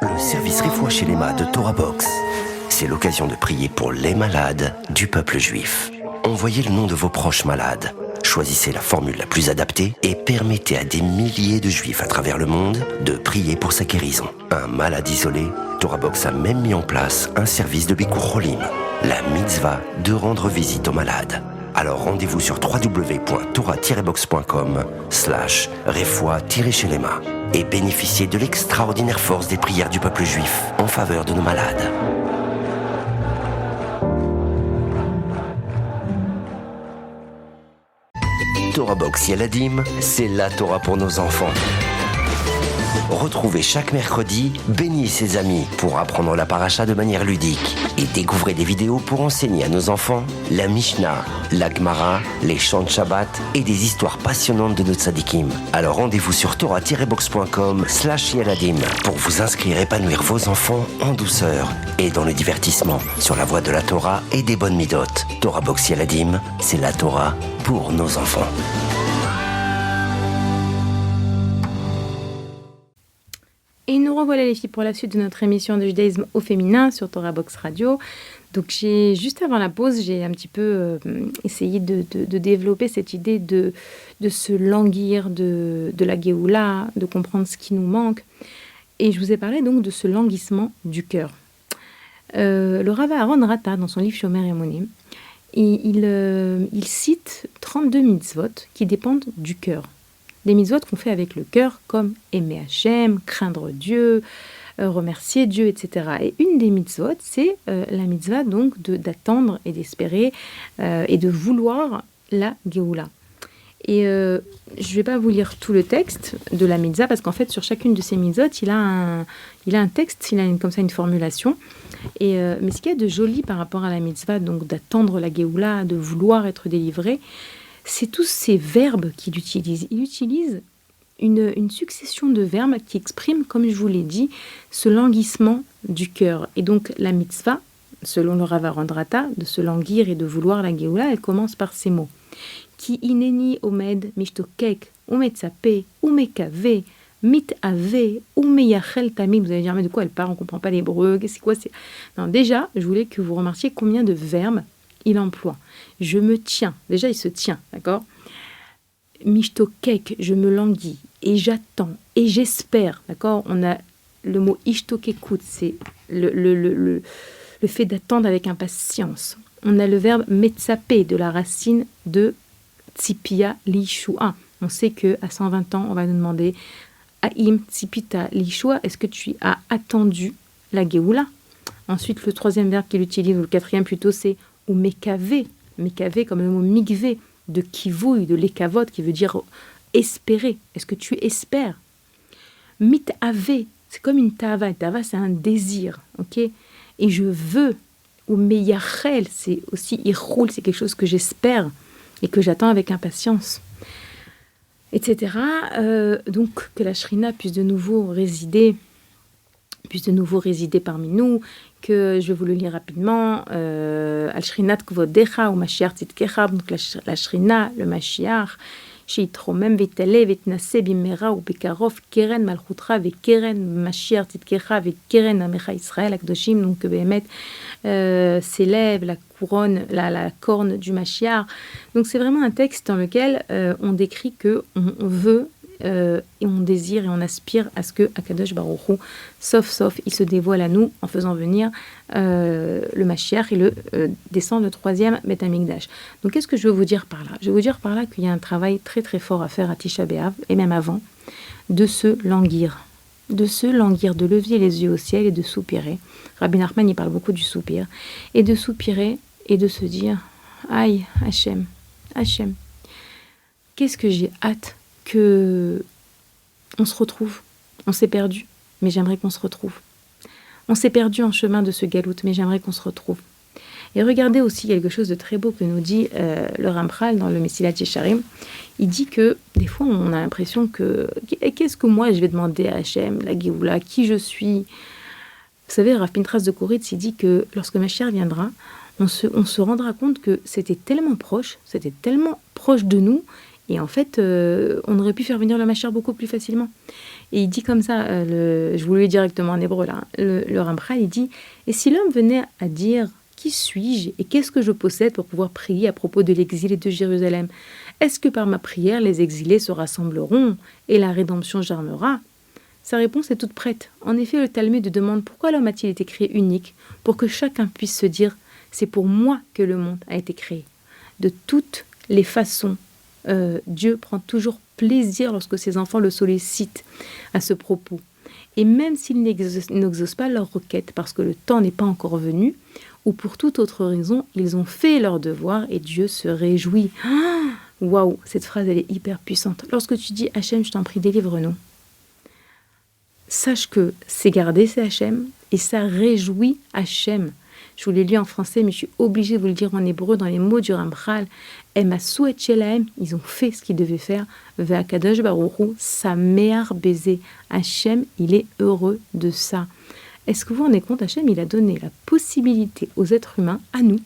Le service Refoua Shelema de Torah Box, c'est l'occasion de prier pour les malades du peuple juif. Envoyez le nom de vos proches malades. Choisissez la formule la plus adaptée et permettez à des milliers de juifs à travers le monde de prier pour sa guérison. Un malade isolé, Torah Box a même mis en place un service de Bikur Cholim, la mitzvah de rendre visite aux malades. Alors rendez-vous sur www.torah-box.com/refoua-shelema et bénéficiez de l'extraordinaire force des prières du peuple juif en faveur de nos malades. Torah Box Yaladim, c'est la Torah pour nos enfants. Retrouvez chaque mercredi Béni et ses amis pour apprendre la paracha de manière ludique et découvrez des vidéos pour enseigner à nos enfants la Mishnah, la Gemara, les chants de Shabbat et des histoires passionnantes de nos tzadikim. Alors rendez-vous sur torah-box.com/Yaladim pour vous inscrire et épanouir vos enfants en douceur et dans le divertissement sur la voie de la Torah et des bonnes midot. Torah Box Yaladim, c'est la Torah pour nos enfants. Et nous revoilà les filles pour la suite de notre émission de judaïsme au féminin sur Torah Box Radio. Donc juste avant la pause, j'ai un petit peu essayé de développer cette idée de se languir de la Géoula, de comprendre ce qui nous manque. Et je vous ai parlé donc de ce languissement du cœur. Le Rav Aaron Rata, dans son livre Shomer Emonim, il cite 32 mitzvot qui dépendent du cœur. Des mitzvot qu'on fait avec le cœur, comme aimer Hachem, craindre Dieu, remercier Dieu, etc. Et une des mitzvot, c'est la mitzvah donc d'attendre et d'espérer et de vouloir la Géoula. Et je ne vais pas vous lire tout le texte de la mitzvah, parce qu'en fait, sur chacune de ces mitzvot, il a un texte, il a comme ça une formulation. Mais ce qu'il y a de joli par rapport à la mitzvah, donc d'attendre la Géoula, de vouloir être délivré, c'est tous ces verbes qu'il utilise. Il utilise une succession de verbes qui expriment, comme je vous l'ai dit, ce languissement du cœur. Et donc la mitzvah, selon le Rav Aaron Rata, de se languir et de vouloir la Géoula, elle commence par ces mots. Ki ineni omed mishtokek umetzape umekave mitave umeyachel tamid. Vous allez dire, mais de quoi elle parle? On ne comprend pas l'hébreu. C'est quoi? Non, déjà, je voulais que vous remarquiez combien de verbes il emploie. Je me tiens. Déjà, il se tient, d'accord? Mishtokek, je me languis. Et j'attends. Et j'espère, d'accord? On a le mot ishtokekut, c'est le fait d'attendre avec impatience. On a le verbe metsape, de la racine de tzipia lishua. On sait qu'à 120 ans, on va nous demander Aim tzipita lishua, est-ce que tu as attendu la Géoula? Ensuite, le troisième verbe qu'il utilise, ou le quatrième plutôt, c'est ou mekave, comme le mot migvé, de kivouille, de lekavot, qui veut dire espérer. Est-ce que tu espères? Mitave, c'est comme une tava. Une tava, c'est un désir, ok? Et je veux. Ou meyachel, c'est aussi irroul, c'est quelque chose que j'espère et que j'attends avec impatience, etc. Donc, que la Shrina puisse de nouveau résider parmi nous, que je vais vous le lire rapidement. Al Shrinat Kvodecha ou Mashiach Tzidkecha, donc la Shrina, le Mashiach, שיתרומם ויתעלה ויתנשא במהרה ובקרוב קרן מלכותך וקרן משיח צדקך וקרן עמך ישראל הקדושים, donc באמת s'élève la couronne, la corne du Mashiach. Donc c'est vraiment un texte dans lequel on décrit que on veut et on désire et on aspire à ce que Akadosh Baruch Hu, sauf, il se dévoile à nous en faisant venir le Mashiach et le descend le troisième Beth Amikdash. Donc qu'est-ce que je veux vous dire par là? Je veux vous dire par là qu'il y a un travail très très fort à faire à Tisha B'Av, et même avant, de se languir, de lever les yeux au ciel et de soupirer. Rabbi Nachman, il parle beaucoup du soupir, et de soupirer et de se dire aïe, Hachem, qu'est-ce que j'ai hâte que on se retrouve. On s'est perdu, mais j'aimerais qu'on se retrouve. On s'est perdu en chemin de ce galout, mais j'aimerais qu'on se retrouve. Et regardez aussi quelque chose de très beau que nous dit le Ramchal dans le Mesilat Yesharim. Il dit que des fois on a l'impression que qu'est-ce que moi je vais demander à Hachem, la Géoula, qui je suis. Vous savez, Rav Pintras de Koritz, il dit que lorsque Mashiach viendra, on se rendra compte que c'était tellement proche de nous. Et en fait, on aurait pu faire venir le Mashiach beaucoup plus facilement. Et il dit comme ça, je vous le lis directement en hébreu là, le Ramchal, il dit « Et si l'homme venait à dire Qui suis-je et qu'est-ce que je possède pour pouvoir prier à propos de l'exil et de Jérusalem? Est-ce que par ma prière, les exilés se rassembleront et la rédemption germera? Sa réponse est toute prête. En effet, le Talmud demande pourquoi l'homme a-t-il été créé unique, pour que chacun puisse se dire « c'est pour moi que le monde a été créé ». De toutes les façons, Dieu prend toujours plaisir lorsque ses enfants le sollicitent à ce propos. Et même s'ils n'exaucent pas leur requête parce que le temps n'est pas encore venu, ou pour toute autre raison, ils ont fait leur devoir et Dieu se réjouit. Waouh, cette phrase, elle est hyper puissante. Lorsque tu dis « Hachem, je t'en prie, délivre-nous », sache que c'est gardé, c'est Hachem, et ça réjouit Hachem. Je vous l'ai lu en français, mais je suis obligée de vous le dire en hébreu dans les mots du Ramchal. Emasu et Shelahem, ils ont fait ce qu'ils devaient faire. Ve'akadosh baruch hu sameach beze. Hachem, il est heureux de ça. Est-ce que vous vous rendez compte, Hachem, il a donné la possibilité aux êtres humains, à nous,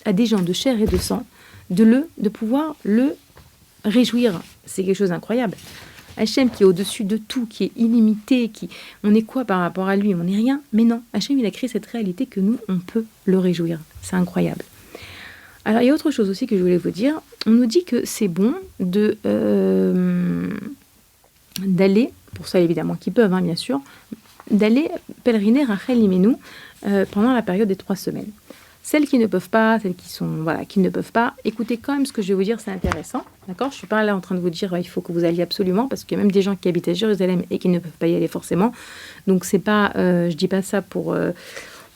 à des gens de chair et de sang, de pouvoir le réjouir. C'est quelque chose d'incroyable. Hachem qui est au-dessus de tout, qui est illimité, on est quoi par rapport à lui? On n'est rien. Mais non, Hachem, il a créé cette réalité que nous, on peut le réjouir. C'est incroyable. Alors, il y a autre chose aussi que je voulais vous dire. On nous dit que c'est bon d'aller, pour ça évidemment qu'ils peuvent, bien sûr, d'aller pèleriner Rachel Imenu pendant la période des 3 semaines. Celles qui ne peuvent pas, qui ne peuvent pas, écoutez quand même ce que je vais vous dire, c'est intéressant, d'accord? Je suis pas là en train de vous dire il faut que vous alliez absolument, parce qu'il y a même des gens qui habitent à Jérusalem et qui ne peuvent pas y aller forcément. Donc c'est pas, je dis pas ça pour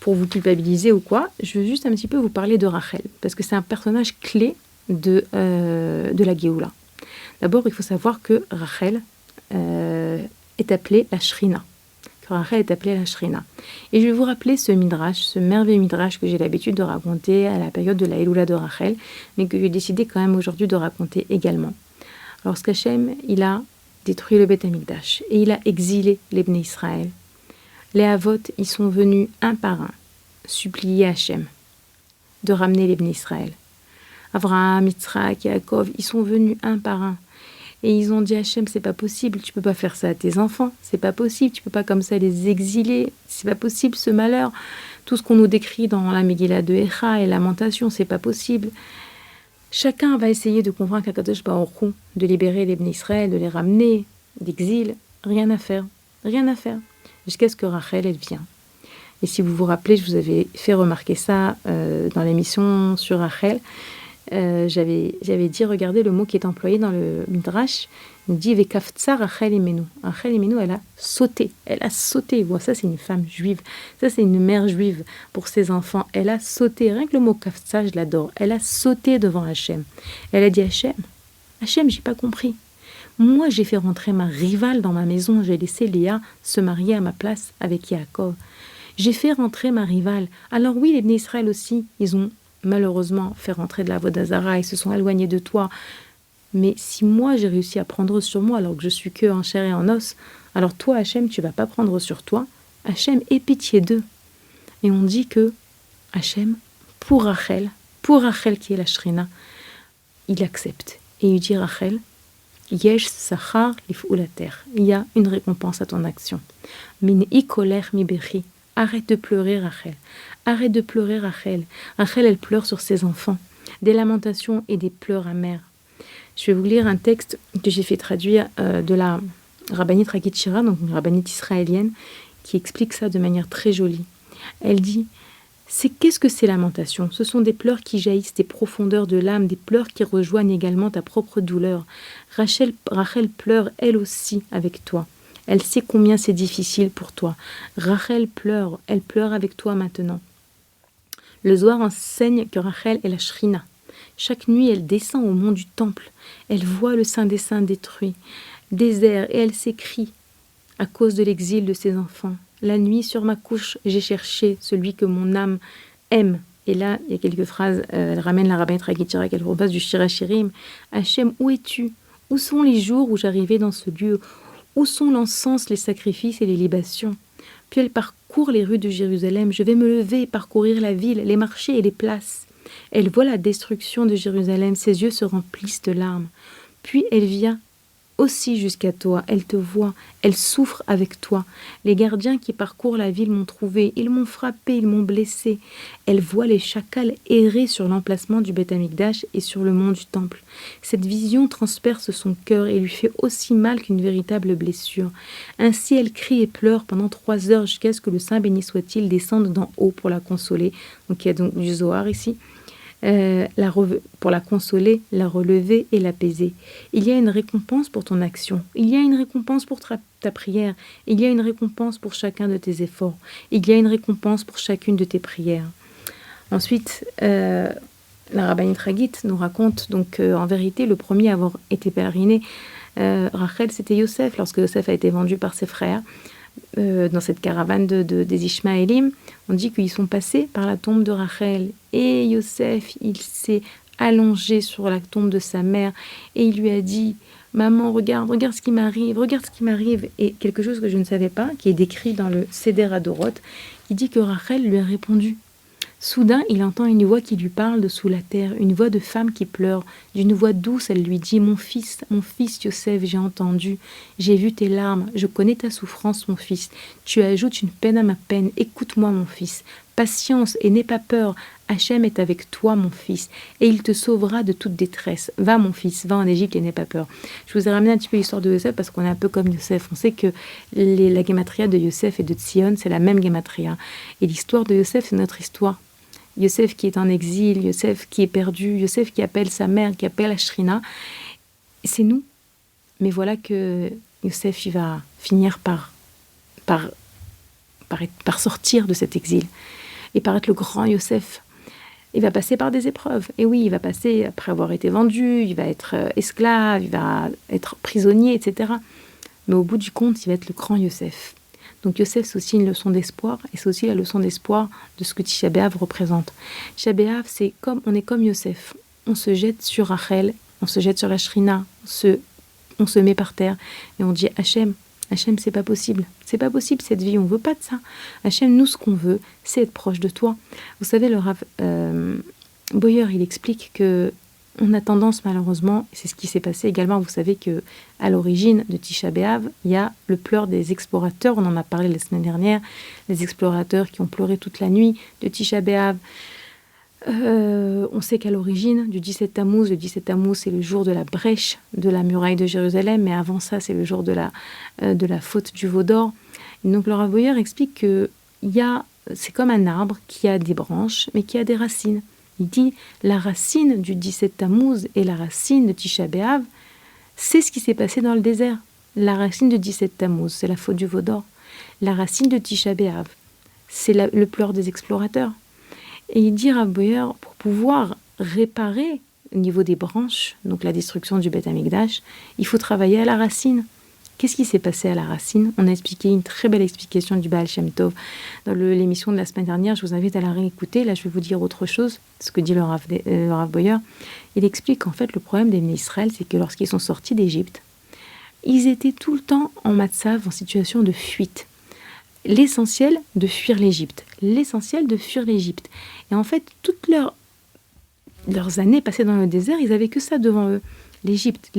vous culpabiliser ou quoi. Je veux juste un petit peu vous parler de Rachel, parce que c'est un personnage clé de la Géoula. D'abord, il faut savoir que Rachel est appelée la Shrina. Rachel est appelée la Shrina. Et je vais vous rappeler ce midrash, ce merveilleux midrash que j'ai l'habitude de raconter à la période de la Eloula de Rachel, mais que j'ai décidé quand même aujourd'hui de raconter également. Lorsqu'Hachem, il a détruit le Beth Amikdash et il a exilé les Bnei Israël, les Havot, ils sont venus un par un supplier Hachem de ramener les Bnei Israël. Avraham, Yitzhak, Yaakov, ils sont venus un par un. Et ils ont dit à Hachem, c'est pas possible, tu peux pas faire ça à tes enfants, c'est pas possible, tu peux pas comme ça les exiler, c'est pas possible ce malheur. Tout ce qu'on nous décrit dans la Megillah de Echa et Lamentation, c'est pas possible. Chacun va essayer de convaincre Akadosh Baruch Hu de libérer les Bnei Israël, de les ramener d'exil. Rien à faire. Jusqu'à ce que Rachel, elle vient. Et si vous vous rappelez, je vous avais fait remarquer ça dans l'émission sur Rachel. J'avais dit, regardez le mot qui est employé dans le Midrash, il dit Vekaftsa Rachel Imenu. Rachel Imenu, elle a sauté. Bon, ça, c'est une femme juive. Ça, c'est une mère juive pour ses enfants. Elle a sauté. Rien que le mot Kaftsa, je l'adore. Elle a sauté devant Hachem. Elle a dit Hachem, j'ai pas compris. Moi, j'ai fait rentrer ma rivale dans ma maison. J'ai laissé Léa se marier à ma place avec Yaakov. J'ai fait rentrer ma rivale. Alors oui, les Bnei Israël aussi, ils ont malheureusement fait rentrer de la Avodah Zara, ils se sont éloignés de toi. Mais si moi j'ai réussi à prendre sur moi alors que je suis que en chair et en os, alors toi Hachem, tu vas pas prendre sur toi. Hachem, aie pitié d'eux. Et on dit que Hachem, pour Rachel qui est la Shrina, il accepte. Et il dit Rachel, Yesh Sachar Lif'ulater, il y a une récompense à ton action. Min ikoler mi bechi. Arrête de pleurer, Rachel. Arrête de pleurer, Rachel. Rachel, elle pleure sur ses enfants. Des lamentations et des pleurs amers. Je vais vous lire un texte que j'ai fait traduire de la rabbinite Rakit Shira, donc une rabbinite israélienne, qui explique ça de manière très jolie. Elle dit, qu'est-ce que ces lamentations? Ce sont des pleurs qui jaillissent des profondeurs de l'âme, des pleurs qui rejoignent également ta propre douleur. Rachel pleure elle aussi avec toi. Elle sait combien c'est difficile pour toi. Rachel pleure, elle pleure avec toi maintenant. Le Zohar enseigne que Rachel est la Shrina. Chaque nuit, elle descend au mont du temple. Elle voit le Saint des Saints détruit, désert, et elle s'écrie à cause de l'exil de ses enfants. La nuit, sur ma couche, j'ai cherché celui que mon âme aime. Et là, il y a quelques phrases, elle ramène la rabbinite Rakit Shira qu'elle propose du Shir HaShirim. Hachem, où es-tu? Où sont les jours où j'arrivais dans ce lieu? Où sont l'encens, les sacrifices et les libations? Puis elle parcourt les rues de Jérusalem. Je vais me lever et parcourir la ville, les marchés et les places. Elle voit la destruction de Jérusalem. Ses yeux se remplissent de larmes. Puis elle vient aussi jusqu'à toi, elle te voit, elle souffre avec toi. Les gardiens qui parcourent la ville m'ont trouvé, ils m'ont frappé, ils m'ont blessé. Elle voit les chacals errer sur l'emplacement du Beth Amikdash et sur le mont du temple. Cette vision transperce son cœur et lui fait aussi mal qu'une véritable blessure. Ainsi elle crie et pleure pendant 3 heures jusqu'à ce que le Saint béni soit-il descende d'en haut pour la consoler. Donc il y a donc du Zohar ici. Pour la consoler, la relever et l'apaiser. Il y a une récompense pour ton action, il y a une récompense pour ta prière, il y a une récompense pour chacun de tes efforts, il y a une récompense pour chacune de tes prières. Ensuite, la rabbinite Hagit nous raconte donc en vérité le premier à avoir été pèleriné, Rachel, c'était Yosef, lorsque Yosef a été vendu par ses frères. Dans cette caravane des Ishmaélim, on dit qu'ils sont passés par la tombe de Rachel et Yosef, il s'est allongé sur la tombe de sa mère et il lui a dit « Maman, regarde ce qui m'arrive, regarde ce qui m'arrive » et quelque chose que je ne savais pas, qui est décrit dans le Seder Adorot, qui dit que Rachel lui a répondu. Soudain, il entend une voix qui lui parle de sous la terre, une voix de femme qui pleure. D'une voix douce, elle lui dit « Mon fils, Yosef, j'ai entendu, j'ai vu tes larmes, je connais ta souffrance, mon fils. Tu ajoutes une peine à ma peine, écoute-moi, mon fils. Patience et n'aie pas peur, Hachem est avec toi, mon fils, et il te sauvera de toute détresse. Va, mon fils, va en Égypte et n'aie pas peur. » Je vous ai ramené un petit peu l'histoire de Yosef parce qu'on est un peu comme Yosef. On sait que la gematria de Yosef et de Tzion, c'est la même gematria. Et l'histoire de Yosef, c'est notre histoire. Yosef qui est en exil, Yosef qui est perdu, Yosef qui appelle sa mère, qui appelle Ashrina. C'est nous. Mais voilà que Yosef, il va finir par sortir de cet exil et par être le grand Yosef. Il va passer par des épreuves. Et oui, il va passer, après avoir été vendu, il va être esclave, il va être prisonnier, etc. Mais au bout du compte, il va être le grand Yosef. Donc Yosef, c'est aussi une leçon d'espoir, et c'est aussi la leçon d'espoir de ce que Tisha B'Av représente. Tisha B'Av, on est comme Yosef. On se jette sur Rachel, on se jette sur la Shrina, on se met par terre, et on dit Hachem, c'est pas possible cette vie, on veut pas de ça. Hachem, nous, ce qu'on veut, c'est être proche de toi. Vous savez, le Rav Boyer, il explique que on a tendance, malheureusement, et c'est ce qui s'est passé également, vous savez que à l'origine de Tisha B'Av, il y a le pleur des explorateurs, on en a parlé la semaine dernière, les explorateurs qui ont pleuré toute la nuit de Tisha B'Av. On sait qu'à l'origine du 17 Tammuz, le 17 Tammuz, c'est le jour de la brèche de la muraille de Jérusalem, mais avant ça, c'est le jour de la faute du veau d'or. Et donc le Rav Boyer explique que c'est comme un arbre qui a des branches, mais qui a des racines. Il dit, la racine du 17 Tammuz et la racine de Tisha B'Av, c'est ce qui s'est passé dans le désert. La racine de 17 Tammuz, c'est la faute du veau d'or. La racine de Tisha B'Av, c'est le pleur des explorateurs. Et il dit, Rav Boyer, pour pouvoir réparer au niveau des branches, donc la destruction du Beth Amikdash, il faut travailler à la racine. Qu'est-ce qui s'est passé à la racine? On a expliqué une très belle explication du Baal Shem Tov dans l'émission de la semaine dernière. Je vous invite à la réécouter. Là, je vais vous dire autre chose, ce que dit le Rav Boyer. Il explique qu'en fait, le problème des Israël, c'est que lorsqu'ils sont sortis d'Égypte, ils étaient tout le temps en matzav, en situation de fuite. L'essentiel, de fuir l'Égypte. Et en fait, toutes leurs années passées dans le désert, ils n'avaient que ça devant eux. L'Égypte.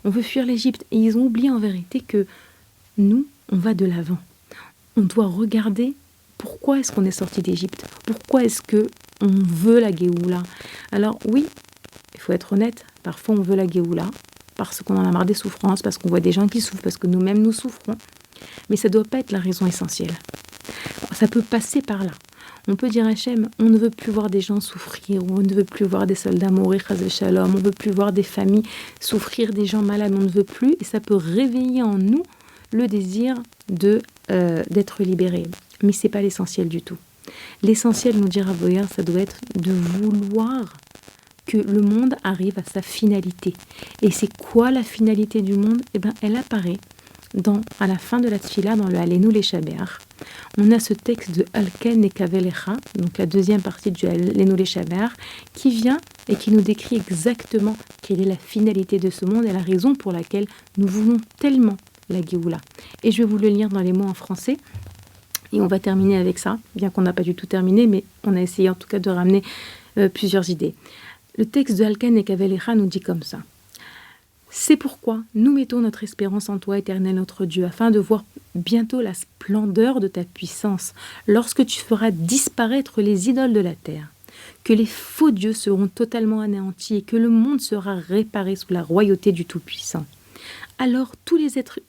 On veut fuir l'Égypte. Et ils ont oublié en vérité que nous, on va de l'avant. On doit regarder pourquoi est-ce qu'on est sorti d'Égypte. Pourquoi est-ce qu'on veut la Géoula. Alors oui, il faut être honnête, parfois on veut la Géoula parce qu'on en a marre des souffrances, parce qu'on voit des gens qui souffrent, parce que nous-mêmes nous souffrons. Mais ça ne doit pas être la raison essentielle. Ça peut passer par là. On peut dire à Hachem, on ne veut plus voir des gens souffrir, on ne veut plus voir des soldats mourir, chas v'shalom, on ne veut plus voir des familles souffrir, des gens malades, on ne veut plus, et ça peut réveiller en nous le désir d'être libéré. Mais ce n'est pas l'essentiel du tout. L'essentiel, nous dira Boyer, ça doit être de vouloir que le monde arrive à sa finalité. Et c'est quoi la finalité du monde? Eh bien, elle apparaît à la fin de la tfila, dans le Alenu Leshabeach. On a ce texte de Alken et Kavelecha, donc la deuxième partie du Alenu Leshabeach, qui vient et qui nous décrit exactement quelle est la finalité de ce monde et la raison pour laquelle nous voulons tellement la Géoula. Et je vais vous le lire dans les mots en français. Et on va terminer avec ça, bien qu'on n'a pas du tout terminé, mais on a essayé en tout cas de ramener plusieurs idées. Le texte de Alken et Kavelecha nous dit comme ça. C'est pourquoi nous mettons notre espérance en toi, Éternel notre Dieu, afin de voir bientôt la splendeur de ta puissance, lorsque tu feras disparaître les idoles de la terre, que les faux dieux seront totalement anéantis et que le monde sera réparé sous la royauté du Tout-Puissant. Alors tous les êtres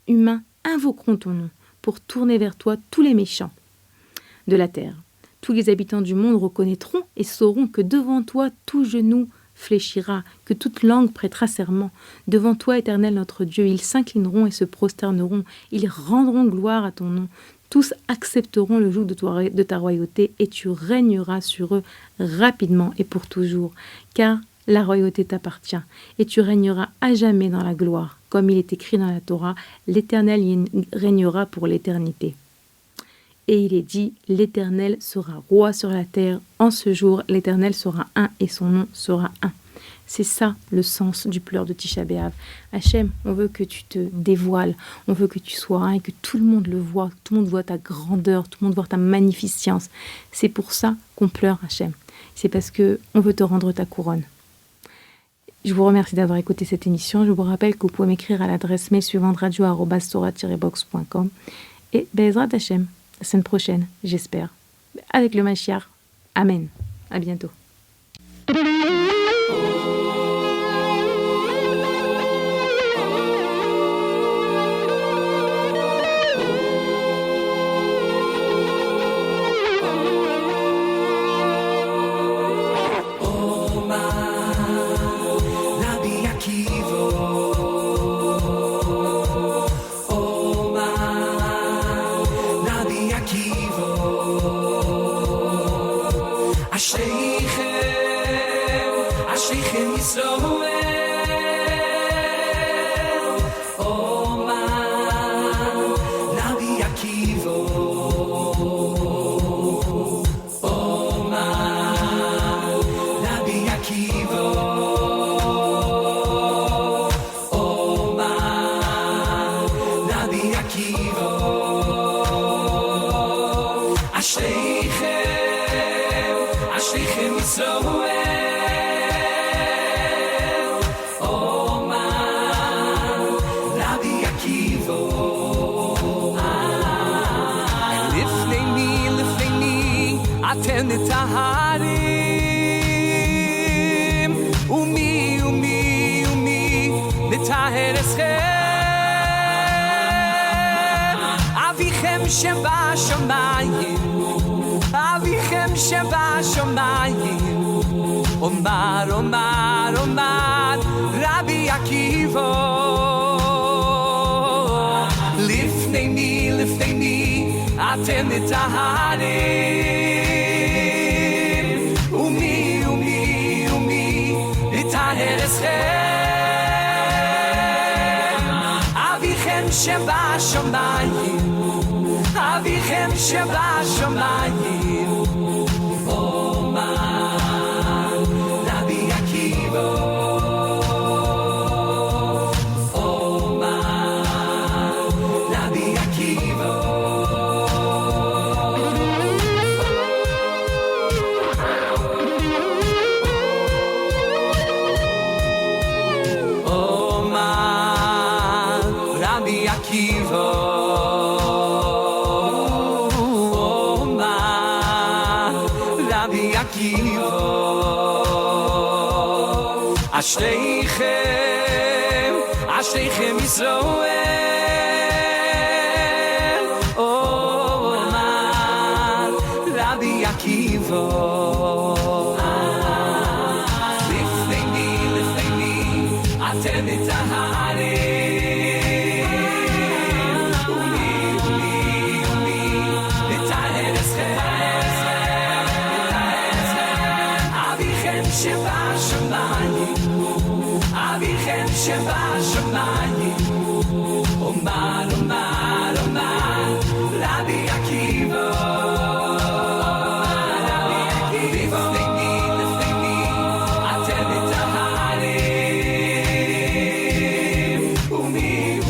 humains invoqueront ton nom pour tourner vers toi tous les méchants de la terre. Tous les habitants du monde reconnaîtront et sauront que devant toi tout genou fléchira, que toute langue prêtera serment. Devant toi, Éternel notre Dieu, ils s'inclineront et se prosterneront, ils rendront gloire à ton nom. Tous accepteront le joug de ta royauté et tu régneras sur eux rapidement et pour toujours, car la royauté t'appartient et tu régneras à jamais dans la gloire. Comme il est écrit dans la Torah, l'Éternel y régnera pour l'éternité. Et il est dit, l'Éternel sera roi sur la terre. En ce jour, l'Éternel sera un et son nom sera un. C'est ça le sens du pleur de Tisha B'Av. Hachem, on veut que tu te dévoiles, on veut que tu sois un et que tout le monde le voit, que tout le monde voit ta grandeur, tout le monde voit ta magnificence. C'est pour ça qu'on pleure, Hachem. C'est parce qu'on veut te rendre ta couronne. Je vous remercie d'avoir écouté cette émission. Je vous rappelle que vous pouvez m'écrire à l'adresse mail suivante radio@torah-box.com. Et Be'ezrat Hachem, la semaine prochaine, j'espère, avec le Mashiach. Amen. À bientôt. אתם נטהרים ומי נטהר אתכם אביכם שבשמיים אביכם שבשמיים אומר אומר אומר רבי עקיבא לפני מי אתם נטהרים ומי נטהר אתכם אביכם שבשמיים אביכם שבשמיים אומר רבי עקיבא אומר רבי עקיבא אומר רבי עקיבא אשריכם ישראל אומר רבי עקיבא לפני מי אתם נטהרים ומי נטהר אתכם אביכם שבשמיים אביכם שבשמיים אומר אומר אומר רבי עקיבא לפני מי אתם נטהרים ומי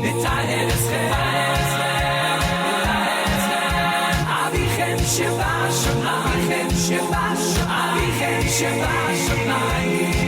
נטהר אתכם אביכם שבשמיים אביכם שבשמיים